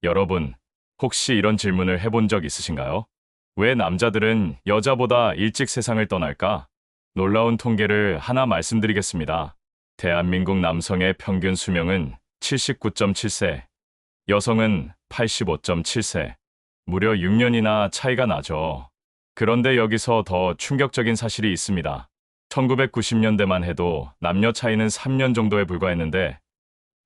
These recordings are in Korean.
여러분, 혹시 이런 질문을 해본 적 있으신가요? 왜 남자들은 여자보다 일찍 세상을 떠날까? 놀라운 통계를 하나 말씀드리겠습니다. 대한민국 남성의 평균 수명은 79.7세, 여성은 85.7세, 무려 6년이나 차이가 나죠. 그런데 여기서 더 충격적인 사실이 있습니다. 1990년대만 해도 남녀 차이는 3년 정도에 불과했는데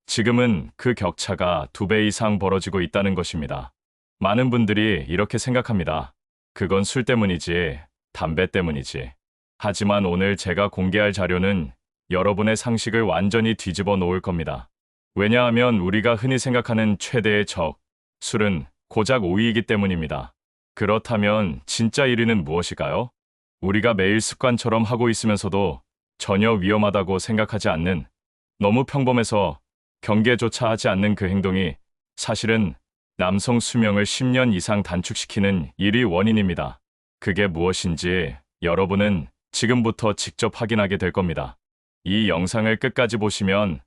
지금은 그 격차가 2배 이상 벌어지고 있다는 것입니다. 많은 분들이 이렇게 생각합니다. 그건 술 때문이지, 담배 때문이지. 하지만 오늘 제가 공개할 자료는 여러분의 상식을 완전히 뒤집어 놓을 겁니다. 왜냐하면 우리가 흔히 생각하는 최대의 적, 술은 고작 5위이기 때문입니다. 그렇다면 진짜 1위는 무엇일까요? 우리가 매일 습관처럼 하고 있으면서도 전혀 위험하다고 생각하지 않는, 너무 평범해서 경계조차 하지 않는 그 행동이 사실은 남성 수명을 10년 이상 단축시키는 1위 원인입니다. 그게 무엇인지 여러분은 지금부터 직접 확인하게 될 겁니다. 이 영상을 끝까지 보시면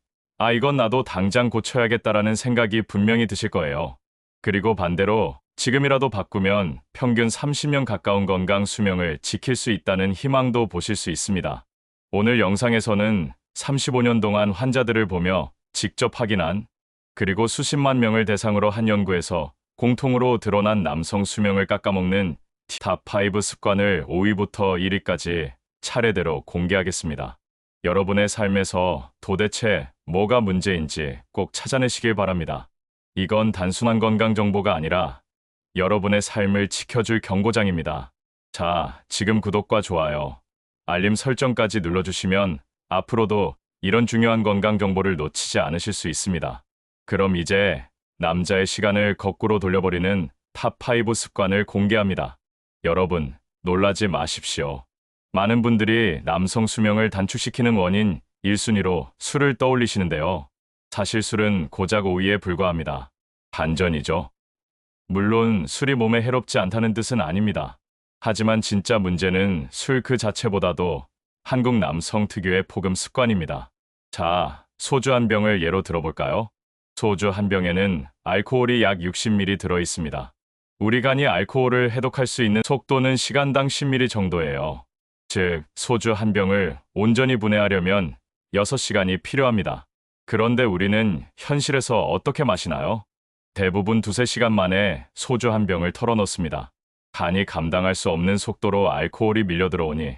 이건 나도 당장 고쳐야겠다라는 생각이 분명히 드실 거예요. 그리고 반대로 지금이라도 바꾸면 평균 30년 가까운 건강 수명을 지킬 수 있다는 희망도 보실 수 있습니다. 오늘 영상에서는 35년 동안 환자들을 보며 직접 확인한, 그리고 수십만 명을 대상으로 한 연구에서 공통으로 드러난 남성 수명을 깎아먹는 탑5 습관을 5위부터 1위까지 차례대로 공개하겠습니다. 여러분의 삶에서 도대체 뭐가 문제인지 꼭 찾아내시길 바랍니다. 이건 단순한 건강 정보가 아니라 여러분의 삶을 지켜줄 경고장입니다. 자, 지금 구독과 좋아요, 알림 설정까지 눌러주시면 앞으로도 이런 중요한 건강 정보를 놓치지 않으실 수 있습니다. 그럼 이제 남자의 시간을 거꾸로 돌려버리는 탑5 습관을 공개합니다. 여러분, 놀라지 마십시오. 많은 분들이 남성 수명을 단축시키는 원인 1순위로 술을 떠올리시는데요. 사실 술은 고작 5위에 불과합니다. 반전이죠. 물론 술이 몸에 해롭지 않다는 뜻은 아닙니다. 하지만 진짜 문제는 술 그 자체보다도 한국 남성 특유의 폭음 습관입니다. 자, 소주 한 병을 예로 들어볼까요? 소주 한 병에는 알코올이 약 60ml 들어있습니다. 우리 간이 알코올을 해독할 수 있는 속도는 시간당 10ml 정도예요. 즉, 소주 한 병을 온전히 분해하려면 6시간이 필요합니다. 그런데 우리는 현실에서 어떻게 마시나요? 대부분 2~3시간 만에 소주 한 병을 털어넣습니다. 간이 감당할 수 없는 속도로 알코올이 밀려 들어오니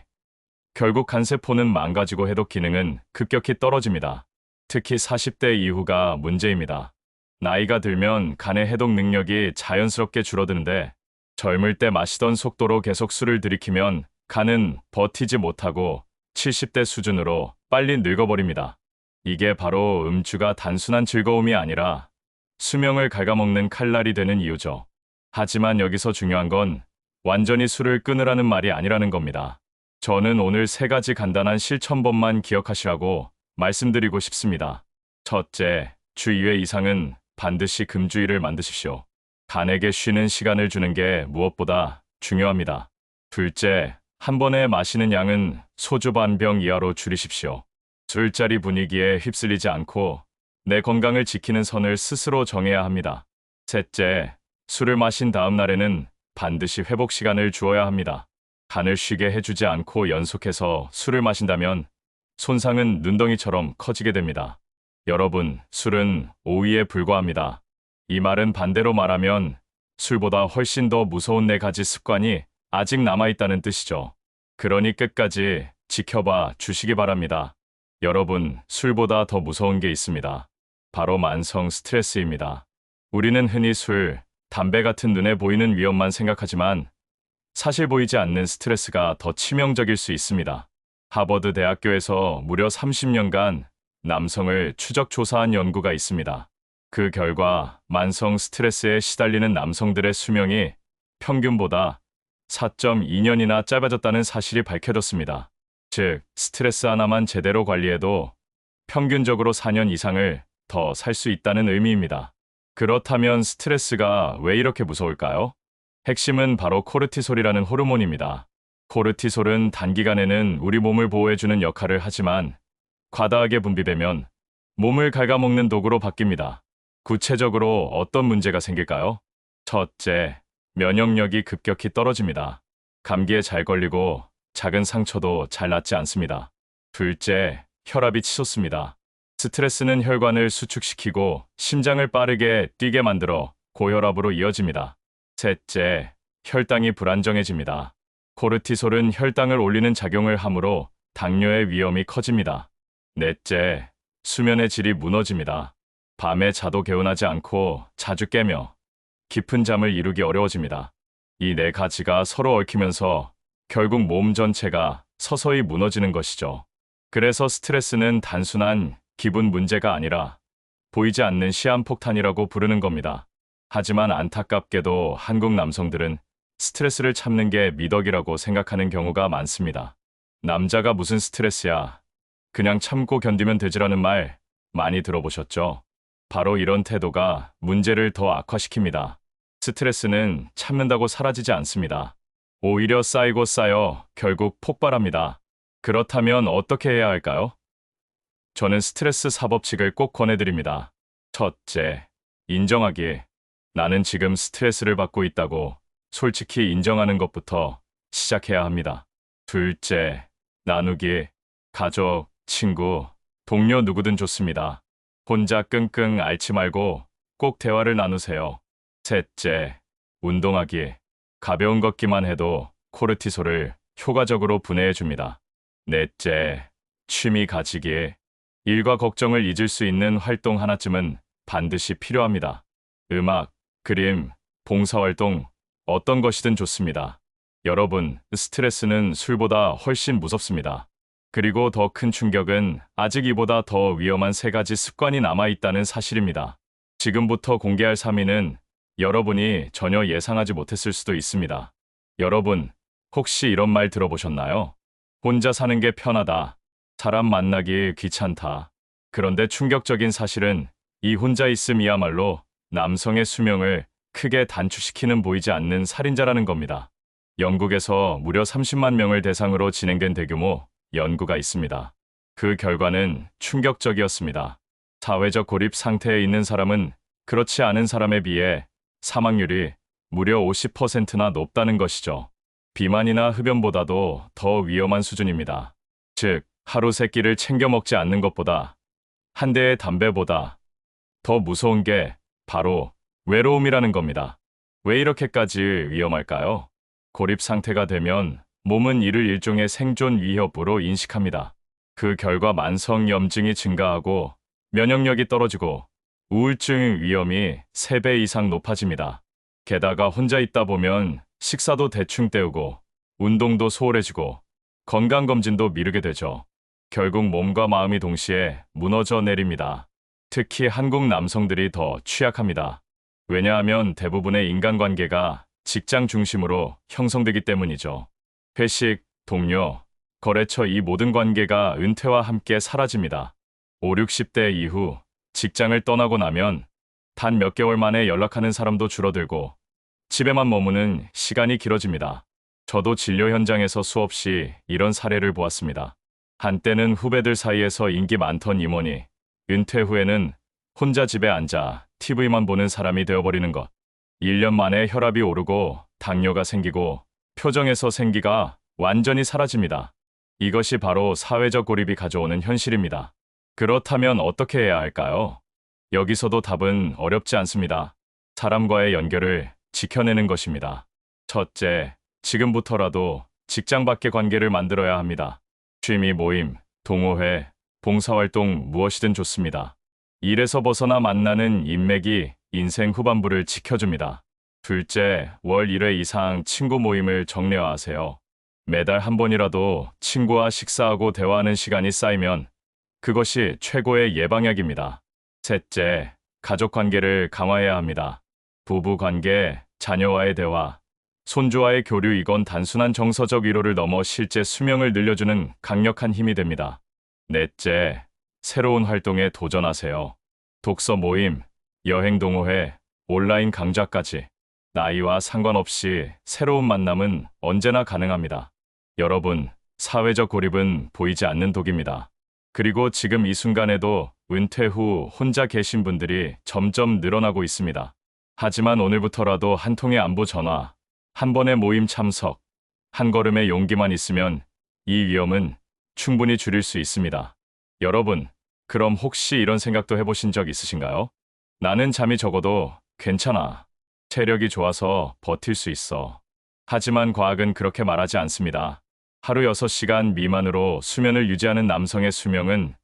결국 간세포는 망가지고 해독 기능은 급격히 떨어집니다. 특히 40대 이후가 문제입니다. 나이가 들면 간의 해독 능력이 자연스럽게 줄어드는데 젊을 때 마시던 속도로 계속 술을 들이키면 간은 버티지 못하고 70대 수준으로 빨리 늙어버립니다. 이게 바로 음주가 단순한 즐거움이 아니라 수명을 갉아먹는 칼날이 되는 이유죠. 하지만 여기서 중요한 건 완전히 술을 끊으라는 말이 아니라는 겁니다. 저는 오늘 3가지 간단한 실천법만 기억하시라고 말씀드리고 싶습니다. 첫째, 주 2회 이상은 반드시 금주일을 만드십시오. 간에게 쉬는 시간을 주는 게 무엇보다 중요합니다. 둘째, 한 번에 마시는 양은 소주 반 병 이하로 줄이십시오. 술자리 분위기에 휩쓸리지 않고 내 건강을 지키는 선을 스스로 정해야 합니다. 셋째, 술을 마신 다음 날에는 반드시 회복 시간을 주어야 합니다. 간을 쉬게 해주지 않고 연속해서 술을 마신다면 손상은 눈덩이처럼 커지게 됩니다. 여러분, 술은 5위에 불과합니다. 이 말은 반대로 말하면 술보다 훨씬 더 무서운 4가지 습관이 아직 남아있다는 뜻이죠. 그러니 끝까지 지켜봐 주시기 바랍니다. 여러분, 술보다 더 무서운 게 있습니다. 바로 만성 스트레스입니다. 우리는 흔히 술, 담배 같은 눈에 보이는 위험만 생각하지만 사실 보이지 않는 스트레스가 더 치명적일 수 있습니다. 하버드 대학교에서 무려 30년간 남성을 추적 조사한 연구가 있습니다. 그 결과 만성 스트레스에 시달리는 남성들의 수명이 평균보다 4.2년이나 짧아졌다는 사실이 밝혀졌습니다. 즉, 스트레스 하나만 제대로 관리해도 평균적으로 4년 이상을 더 살 수 있다는 의미입니다. 그렇다면 스트레스가 왜 이렇게 무서울까요? 핵심은 바로 코르티솔이라는 호르몬입니다. 코르티솔은 단기간에는 우리 몸을 보호해주는 역할을 하지만 과다하게 분비되면 몸을 갉아먹는 도구로 바뀝니다. 구체적으로 어떤 문제가 생길까요? 첫째, 면역력이 급격히 떨어집니다. 감기에 잘 걸리고 작은 상처도 잘 낫지 않습니다. 둘째, 혈압이 치솟습니다. 스트레스는 혈관을 수축시키고 심장을 빠르게 뛰게 만들어 고혈압으로 이어집니다. 셋째, 혈당이 불안정해집니다. 코르티솔은 혈당을 올리는 작용을 하므로 당뇨의 위험이 커집니다. 넷째, 수면의 질이 무너집니다. 밤에 자도 개운하지 않고 자주 깨며 깊은 잠을 이루기 어려워집니다. 이 네 가지가 서로 얽히면서 결국 몸 전체가 서서히 무너지는 것이죠. 그래서 스트레스는 단순한 기분 문제가 아니라 보이지 않는 시한폭탄이라고 부르는 겁니다. 하지만 안타깝게도 한국 남성들은 스트레스를 참는 게 미덕이라고 생각하는 경우가 많습니다. 남자가 무슨 스트레스야? 그냥 참고 견디면 되지라는 말 많이 들어보셨죠? 바로 이런 태도가 문제를 더 악화시킵니다. 스트레스는 참는다고 사라지지 않습니다. 오히려 쌓이고 쌓여 결국 폭발합니다. 그렇다면 어떻게 해야 할까요? 저는 스트레스 사법칙을 꼭 권해드립니다. 첫째, 인정하기. 나는 지금 스트레스를 받고 있다고 솔직히 인정하는 것부터 시작해야 합니다. 둘째, 나누기. 가족, 친구, 동료 누구든 좋습니다. 혼자 끙끙 앓지 말고 꼭 대화를 나누세요. 셋째, 운동하기. 가벼운 걷기만 해도 코르티솔을 효과적으로 분해해줍니다. 넷째, 취미 가지기. 일과 걱정을 잊을 수 있는 활동 하나쯤은 반드시 필요합니다. 음악, 그림, 봉사활동, 어떤 것이든 좋습니다. 여러분, 스트레스는 술보다 훨씬 무섭습니다. 그리고 더 큰 충격은 아직 이보다 더 위험한 세 가지 습관이 남아있다는 사실입니다. 지금부터 공개할 3위는 여러분이 전혀 예상하지 못했을 수도 있습니다. 여러분, 혹시 이런 말 들어보셨나요? 혼자 사는 게 편하다. 사람 만나기 귀찮다. 그런데 충격적인 사실은 이 혼자 있음이야말로 남성의 수명을 크게 단축시키는 보이지 않는 살인자라는 겁니다. 영국에서 무려 30만 명을 대상으로 진행된 대규모 연구가 있습니다. 그 결과는 충격적이었습니다. 사회적 고립 상태에 있는 사람은 그렇지 않은 사람에 비해 사망률이 무려 50%나 높다는 것이죠. 비만이나 흡연보다도 더 위험한 수준입니다. 즉, 하루 세 끼를 챙겨 먹지 않는 것보다 한 대의 담배보다 더 무서운 게 바로 외로움이라는 겁니다. 왜 이렇게까지 위험할까요? 고립 상태가 되면 몸은 이를 일종의 생존 위협으로 인식합니다. 그 결과 만성 염증이 증가하고 면역력이 떨어지고 우울증 위험이 3배 이상 높아집니다. 게다가 혼자 있다 보면 식사도 대충 때우고 운동도 소홀해지고 건강검진도 미루게 되죠. 결국 몸과 마음이 동시에 무너져 내립니다. 특히 한국 남성들이 더 취약합니다. 왜냐하면 대부분의 인간관계가 직장 중심으로 형성되기 때문이죠. 회식, 동료, 거래처 이 모든 관계가 은퇴와 함께 사라집니다. 5, 60대 이후 직장을 떠나고 나면 단 몇 개월 만에 연락하는 사람도 줄어들고 집에만 머무는 시간이 길어집니다. 저도 진료 현장에서 수없이 이런 사례를 보았습니다. 한때는 후배들 사이에서 인기 많던 임원이 은퇴 후에는 혼자 집에 앉아 TV만 보는 사람이 되어버리는 것. 1년 만에 혈압이 오르고 당뇨가 생기고 표정에서 생기가 완전히 사라집니다. 이것이 바로 사회적 고립이 가져오는 현실입니다. 그렇다면 어떻게 해야 할까요? 여기서도 답은 어렵지 않습니다. 사람과의 연결을 지켜내는 것입니다. 첫째, 지금부터라도 직장 밖의 관계를 만들어야 합니다. 취미 모임, 동호회, 봉사활동 무엇이든 좋습니다. 일에서 벗어나 만나는 인맥이 인생 후반부를 지켜줍니다. 둘째, 월 1회 이상 친구 모임을 정례화하세요. 매달 한 번이라도 친구와 식사하고 대화하는 시간이 쌓이면 그것이 최고의 예방약입니다. 셋째, 가족 관계를 강화해야 합니다. 부부 관계, 자녀와의 대화, 손주와의 교류 이건 단순한 정서적 위로를 넘어 실제 수명을 늘려주는 강력한 힘이 됩니다. 넷째, 새로운 활동에 도전하세요. 독서 모임, 여행 동호회, 온라인 강좌까지 나이와 상관없이 새로운 만남은 언제나 가능합니다. 여러분, 사회적 고립은 보이지 않는 독입니다. 그리고 지금 이 순간에도 은퇴 후 혼자 계신 분들이 점점 늘어나고 있습니다. 하지만 오늘부터라도 한 통의 안부 전화, 한 번의 모임 참석, 한 걸음의 용기만 있으면 이 위험은 충분히 줄일 수 있습니다. 여러분, 그럼 혹시 이런 생각도 해보신 적 있으신가요? 나는 잠이 적어도 괜찮아. 체력이 좋아서 버틸 수 있어. 하지만 과학은 그렇게 말하지 않습니다. 하루 6시간 미만으로 수면을 유지하는 남성의 수명은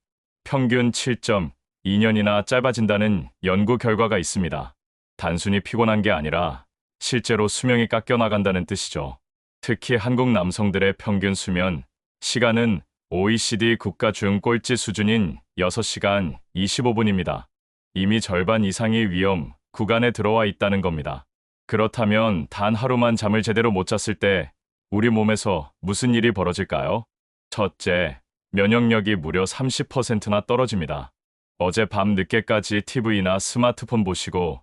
평균 7.2년이나 짧아진다는 연구 결과가 있습니다. 단순히 피곤한 게 아니라 실제로 수명이 깎여나간다는 뜻이죠. 특히 한국 남성들의 평균 수면 시간은 OECD 국가 중 꼴찌 수준인 6시간 25분입니다. 이미 절반 이상이 위험 구간에 들어와 있다는 겁니다. 그렇다면 단 하루만 잠을 제대로 못 잤을 때 우리 몸에서 무슨 일이 벌어질까요? 첫째, 면역력이 무려 30%나 떨어집니다. 어제 밤 늦게까지 TV나 스마트폰 보시고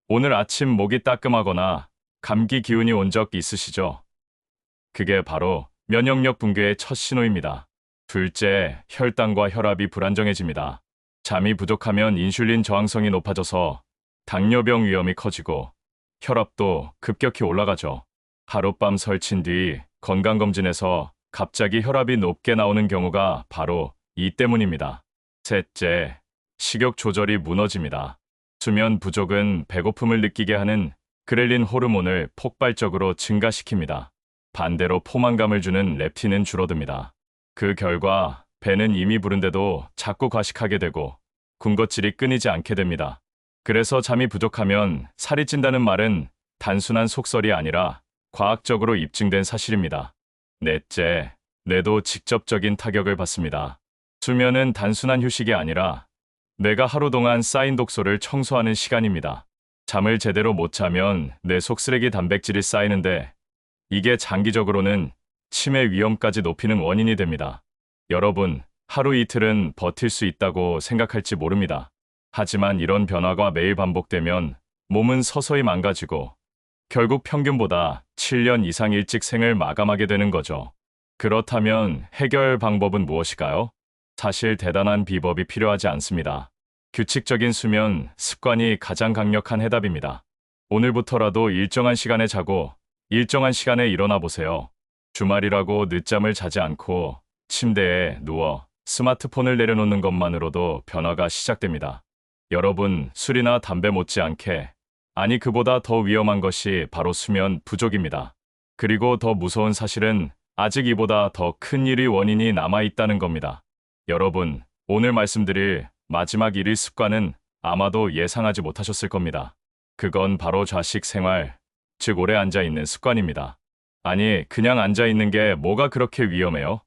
오늘 아침 목이 따끔하거나 감기 기운이 온 적 있으시죠? 그게 바로 면역력 붕괴의 첫 신호입니다. 둘째, 혈당과 혈압이 불안정해집니다. 잠이 부족하면 인슐린 저항성이 높아져서 당뇨병 위험이 커지고 혈압도 급격히 올라가죠. 하룻밤 설친 뒤 건강검진에서 갑자기 혈압이 높게 나오는 경우가 바로 이 때문입니다. 셋째, 식욕 조절이 무너집니다. 수면 부족은 배고픔을 느끼게 하는 그렐린 호르몬을 폭발적으로 증가시킵니다. 반대로 포만감을 주는 렙틴은 줄어듭니다. 그 결과 배는 이미 부른데도 자꾸 과식하게 되고 군것질이 끊이지 않게 됩니다. 그래서 잠이 부족하면 살이 찐다는 말은 단순한 속설이 아니라 과학적으로 입증된 사실입니다. 넷째, 뇌도 직접적인 타격을 받습니다. 수면은 단순한 휴식이 아니라 뇌가 하루 동안 쌓인 독소를 청소하는 시간입니다. 잠을 제대로 못 자면 뇌 속 쓰레기 단백질이 쌓이는데 이게 장기적으로는 치매 위험까지 높이는 원인이 됩니다. 여러분, 하루 이틀은 버틸 수 있다고 생각할지 모릅니다. 하지만 이런 변화가 매일 반복되면 몸은 서서히 망가지고 결국 평균보다 7년 이상 일찍 생을 마감하게 되는 거죠. 그렇다면 해결 방법은 무엇일까요? 사실 대단한 비법이 필요하지 않습니다. 규칙적인 수면 습관이 가장 강력한 해답입니다. 오늘부터라도 일정한 시간에 자고 일정한 시간에 일어나 보세요. 주말이라고 늦잠을 자지 않고 침대에 누워 스마트폰을 내려놓는 것만으로도 변화가 시작됩니다. 여러분, 술이나 담배 못지않게, 아니 그보다 더 위험한 것이 바로 수면 부족입니다. 그리고 더 무서운 사실은 아직 이보다 더 큰 일이 원인이 남아있다는 겁니다. 여러분, 오늘 말씀드릴 마지막 1일 습관은 아마도 예상하지 못하셨을 겁니다. 그건 바로 좌식 생활, 즉 오래 앉아있는 습관입니다. 아니, 그냥 앉아있는 게 뭐가 그렇게 위험해요?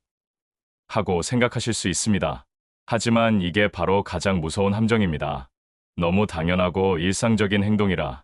하고 생각하실 수 있습니다. 하지만 이게 바로 가장 무서운 함정입니다. 너무 당연하고 일상적인 행동이라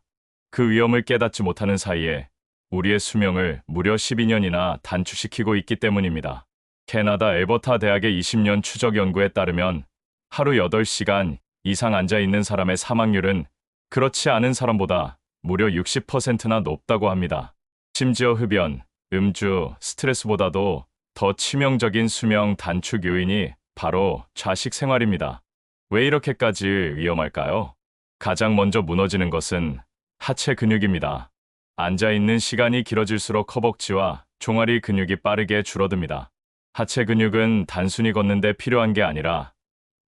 그 위험을 깨닫지 못하는 사이에 우리의 수명을 무려 12년이나 단축시키고 있기 때문입니다. 캐나다 엘버타 대학의 20년 추적 연구에 따르면 하루 8시간 이상 앉아있는 사람의 사망률은 그렇지 않은 사람보다 무려 60%나 높다고 합니다. 심지어 흡연, 음주, 스트레스보다도 더 치명적인 수명 단축 요인이 바로 좌식 생활입니다. 왜 이렇게까지 위험할까요? 가장 먼저 무너지는 것은 하체 근육입니다. 앉아있는 시간이 길어질수록 허벅지와 종아리 근육이 빠르게 줄어듭니다. 하체 근육은 단순히 걷는데 필요한 게 아니라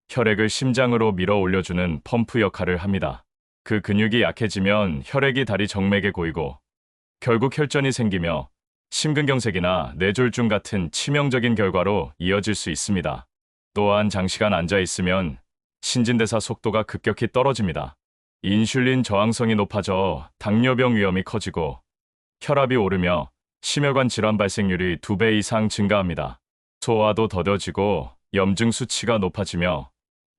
혈액을 심장으로 밀어 올려주는 펌프 역할을 합니다. 그 근육이 약해지면 혈액이 다리 정맥에 고이고 결국 혈전이 생기며 심근경색이나 뇌졸중 같은 치명적인 결과로 이어질 수 있습니다. 또한 장시간 앉아있으면 신진대사 속도가 급격히 떨어집니다. 인슐린 저항성이 높아져 당뇨병 위험이 커지고 혈압이 오르며 심혈관 질환 발생률이 2배 이상 증가합니다. 소화도 더뎌지고 염증 수치가 높아지며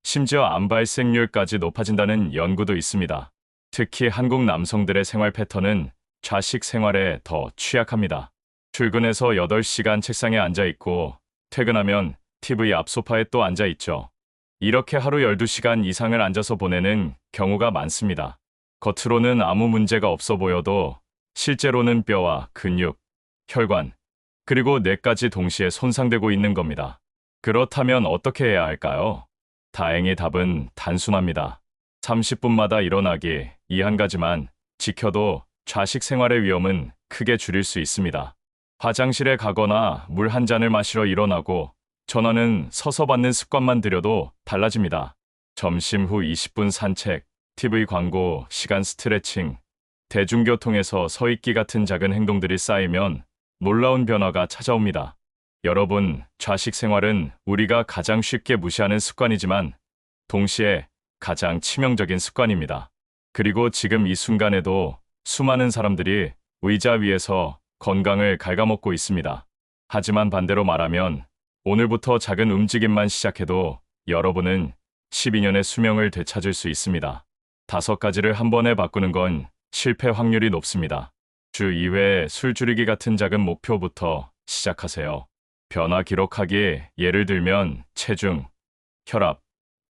심지어 암 발생률까지 높아진다는 연구도 있습니다. 특히 한국 남성들의 생활 패턴은 좌식 생활에 더 취약합니다. 출근해서 8시간 책상에 앉아있고 퇴근하면 TV 앞 소파에 또 앉아있죠. 이렇게 하루 12시간 이상을 앉아서 보내는 경우가 많습니다. 겉으로는 아무 문제가 없어 보여도 실제로는 뼈와 근육, 혈관, 그리고 뇌까지 동시에 손상되고 있는 겁니다. 그렇다면 어떻게 해야 할까요? 다행히 답은 단순합니다. 30분마다 일어나기, 이 한 가지만 지켜도 좌식 생활의 위험은 크게 줄일 수 있습니다. 화장실에 가거나 물 한 잔을 마시러 일어나고 전화는 서서 받는 습관만 들여도 달라집니다. 점심 후 20분 산책, TV 광고, 시간 스트레칭, 대중교통에서 서 있기 같은 작은 행동들이 쌓이면 놀라운 변화가 찾아옵니다. 여러분, 좌식 생활은 우리가 가장 쉽게 무시하는 습관이지만 동시에 가장 치명적인 습관입니다. 그리고 지금 이 순간에도 수많은 사람들이 의자 위에서 건강을 갉아먹고 있습니다. 하지만 반대로 말하면 오늘부터 작은 움직임만 시작해도 여러분은 12년의 수명을 되찾을 수 있습니다. 5가지를 한 번에 바꾸는 건 실패 확률이 높습니다. 주 2회 술 줄이기 같은 작은 목표부터 시작하세요. 변화 기록하기, 예를 들면 체중, 혈압,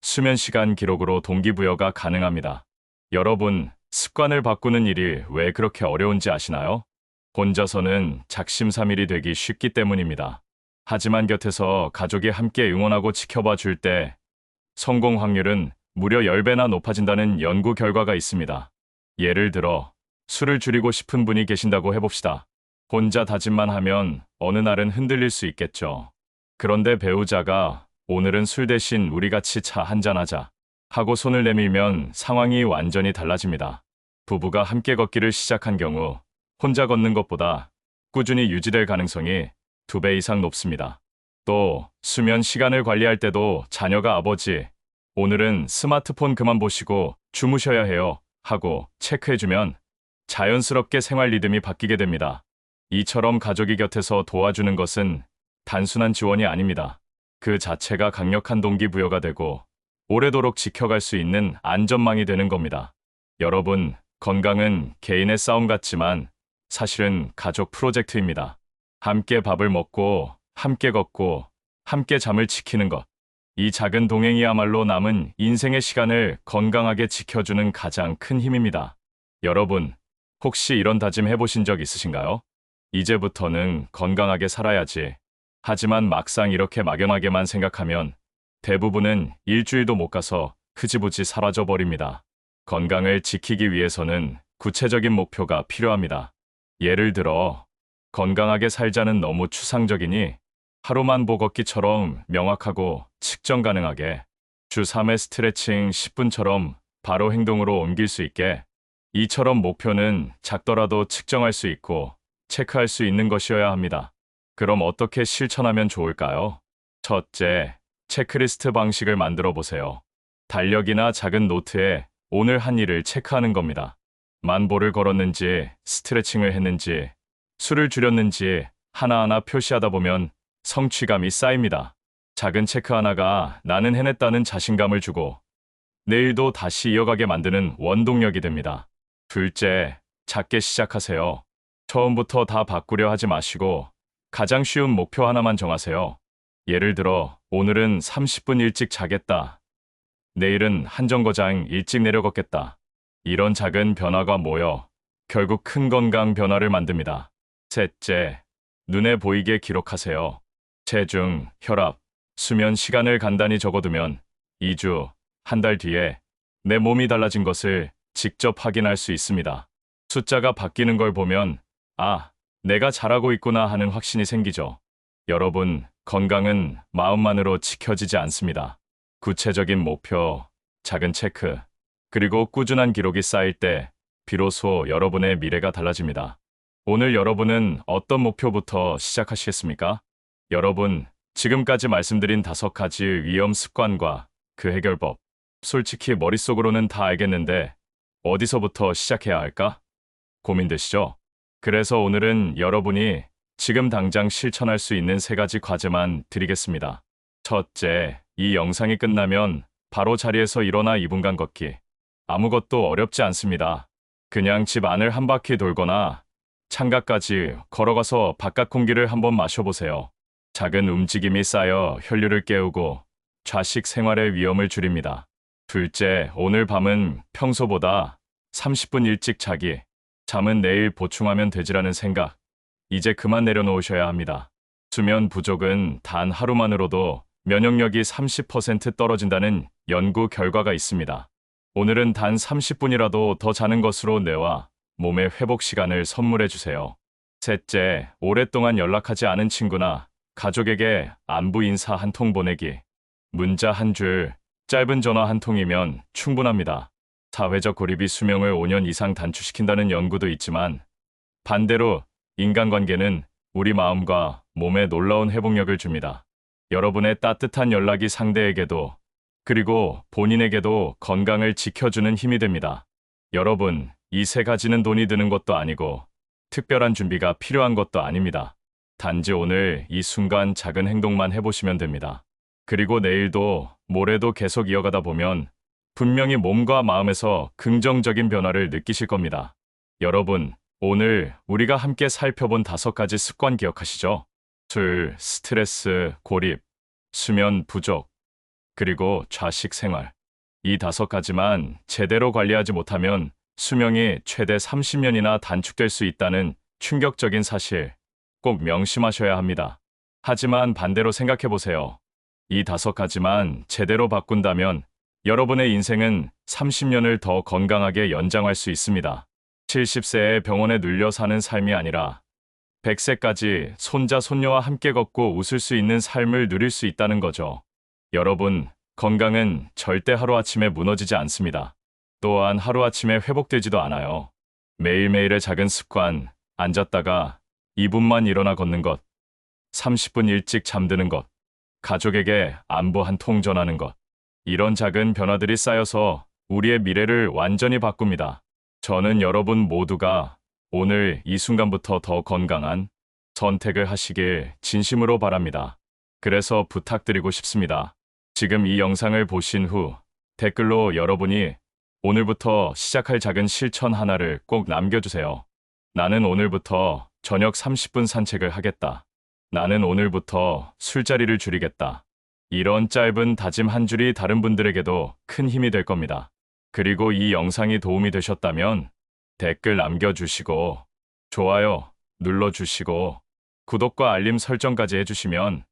수면 시간 기록으로 동기부여가 가능합니다. 여러분, 습관을 바꾸는 일이 왜 그렇게 어려운지 아시나요? 혼자서는 작심삼일이 되기 쉽기 때문입니다. 하지만 곁에서 가족이 함께 응원하고 지켜봐 줄 때 성공 확률은 무려 10배나 높아진다는 연구 결과가 있습니다. 예를 들어, 술을 줄이고 싶은 분이 계신다고 해봅시다. 혼자 다짐만 하면 어느 날은 흔들릴 수 있겠죠. 그런데 배우자가 오늘은 술 대신 우리 같이 차 한잔하자 하고 손을 내밀면 상황이 완전히 달라집니다. 부부가 함께 걷기를 시작한 경우 혼자 걷는 것보다 꾸준히 유지될 가능성이 2배 이상 높습니다. 또 수면 시간을 관리할 때도 자녀가 아버지, 오늘은 스마트폰 그만 보시고 주무셔야 해요 하고 체크해주면 자연스럽게 생활 리듬이 바뀌게 됩니다. 이처럼 가족이 곁에서 도와주는 것은 단순한 지원이 아닙니다. 그 자체가 강력한 동기부여가 되고 오래도록 지켜갈 수 있는 안전망이 되는 겁니다. 여러분, 건강은 개인의 싸움 같지만 사실은 가족 프로젝트입니다. 함께 밥을 먹고, 함께 걷고, 함께 잠을 지키는 것. 이 작은 동행이야말로 남은 인생의 시간을 건강하게 지켜주는 가장 큰 힘입니다. 여러분, 혹시 이런 다짐 해보신 적 있으신가요? 이제부터는 건강하게 살아야지. 하지만 막상 이렇게 막연하게만 생각하면 대부분은 일주일도 못 가서 흐지부지 사라져 버립니다. 건강을 지키기 위해서는 구체적인 목표가 필요합니다. 예를 들어, 건강하게 살자는 너무 추상적이니 하루만 보걷기처럼 명확하고 측정 가능하게, 주 3회 스트레칭 10분처럼 바로 행동으로 옮길 수 있게, 이처럼 목표는 작더라도 측정할 수 있고 체크할 수 있는 것이어야 합니다. 그럼 어떻게 실천하면 좋을까요? 첫째, 체크리스트 방식을 만들어 보세요. 달력이나 작은 노트에 오늘 한 일을 체크하는 겁니다. 만보를 걸었는지, 스트레칭을 했는지, 술을 줄였는지 하나하나 표시하다 보면 성취감이 쌓입니다. 작은 체크 하나가 나는 해냈다는 자신감을 주고 내일도 다시 이어가게 만드는 원동력이 됩니다. 둘째, 작게 시작하세요. 처음부터 다 바꾸려 하지 마시고 가장 쉬운 목표 하나만 정하세요. 예를 들어, 오늘은 30분 일찍 자겠다. 내일은 한 정거장 일찍 내려걷겠다. 이런 작은 변화가 모여 결국 큰 건강 변화를 만듭니다. 셋째, 눈에 보이게 기록하세요. 체중, 혈압, 수면 시간을 간단히 적어두면 2주, 한 달 뒤에 내 몸이 달라진 것을 직접 확인할 수 있습니다. 숫자가 바뀌는 걸 보면, 아, 내가 잘하고 있구나 하는 확신이 생기죠. 여러분, 건강은 마음만으로 지켜지지 않습니다. 구체적인 목표, 작은 체크, 그리고 꾸준한 기록이 쌓일 때 비로소 여러분의 미래가 달라집니다. 오늘 여러분은 어떤 목표부터 시작하시겠습니까? 여러분, 지금까지 말씀드린 5가지 위험 습관과 그 해결법, 솔직히 머릿속으로는 다 알겠는데 어디서부터 시작해야 할까? 고민되시죠? 그래서 오늘은 여러분이 지금 당장 실천할 수 있는 3가지 과제만 드리겠습니다. 첫째, 이 영상이 끝나면 바로 자리에서 일어나 2분간 걷기. 아무것도 어렵지 않습니다. 그냥 집 안을 한 바퀴 돌거나 창가까지 걸어가서 바깥 공기를 한번 마셔보세요. 작은 움직임이 쌓여 혈류를 깨우고 좌식 생활의 위험을 줄입니다. 둘째, 오늘 밤은 평소보다 30분 일찍 자기. 잠은 내일 보충하면 되지라는 생각. 이제 그만 내려놓으셔야 합니다. 수면 부족은 단 하루만으로도 면역력이 30% 떨어진다는 연구 결과가 있습니다. 오늘은 단 30분이라도 더 자는 것으로 뇌와 몸의 회복 시간을 선물해 주세요. 셋째, 오랫동안 연락하지 않은 친구나 가족에게 안부 인사 한 통 보내기. 문자 한 줄, 짧은 전화 한 통이면 충분합니다. 사회적 고립이 수명을 5년 이상 단축시킨다는 연구도 있지만 반대로 인간관계는 우리 마음과 몸에 놀라운 회복력을 줍니다. 여러분의 따뜻한 연락이 상대에게도 그리고 본인에게도 건강을 지켜주는 힘이 됩니다. 여러분, 이 세 가지는 돈이 드는 것도 아니고 특별한 준비가 필요한 것도 아닙니다. 단지 오늘 이 순간 작은 행동만 해보시면 됩니다. 그리고 내일도 모레도 계속 이어가다 보면 분명히 몸과 마음에서 긍정적인 변화를 느끼실 겁니다. 여러분, 오늘 우리가 함께 살펴본 5가지 습관 기억하시죠? 술, 스트레스, 고립, 수면 부족, 그리고 좌식 생활. 이 5가지만 제대로 관리하지 못하면 수명이 최대 30년이나 단축될 수 있다는 충격적인 사실 꼭 명심하셔야 합니다. 하지만 반대로 생각해 보세요. 이 5가지만 제대로 바꾼다면 여러분의 인생은 30년을 더 건강하게 연장할 수 있습니다. 70세에 병원에 눌려 사는 삶이 아니라 100세까지 손자, 손녀와 함께 걷고 웃을 수 있는 삶을 누릴 수 있다는 거죠. 여러분, 건강은 절대 하루아침에 무너지지 않습니다. 또한 하루아침에 회복되지도 않아요. 매일매일의 작은 습관, 앉았다가 2분만 일어나 걷는 것, 30분 일찍 잠드는 것, 가족에게 안부 한 통 전하는 것. 이런 작은 변화들이 쌓여서 우리의 미래를 완전히 바꿉니다. 저는 여러분 모두가 오늘 이 순간부터 더 건강한 선택을 하시길 진심으로 바랍니다. 그래서 부탁드리고 싶습니다. 지금 이 영상을 보신 후 댓글로 여러분이 오늘부터 시작할 작은 실천 하나를 꼭 남겨주세요. 나는 오늘부터 저녁 30분 산책을 하겠다. 나는 오늘부터 술자리를 줄이겠다. 이런 짧은 다짐 한 줄이 다른 분들에게도 큰 힘이 될 겁니다. 그리고 이 영상이 도움이 되셨다면 댓글 남겨주시고 좋아요 눌러주시고 구독과 알림 설정까지 해주시면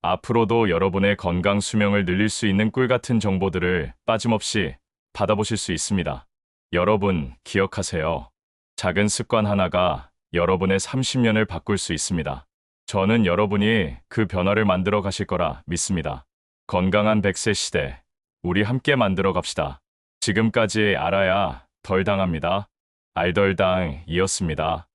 앞으로도 여러분의 건강 수명을 늘릴 수 있는 꿀같은 정보들을 빠짐없이 받아보실 수 있습니다. 여러분 기억하세요. 작은 습관 하나가 여러분의 30년을 바꿀 수 있습니다. 저는 여러분이 그 변화를 만들어 가실 거라 믿습니다. 건강한 100세 시대, 우리 함께 만들어 갑시다. 지금까지 알아야 덜 당합니다. 알덜당이었습니다.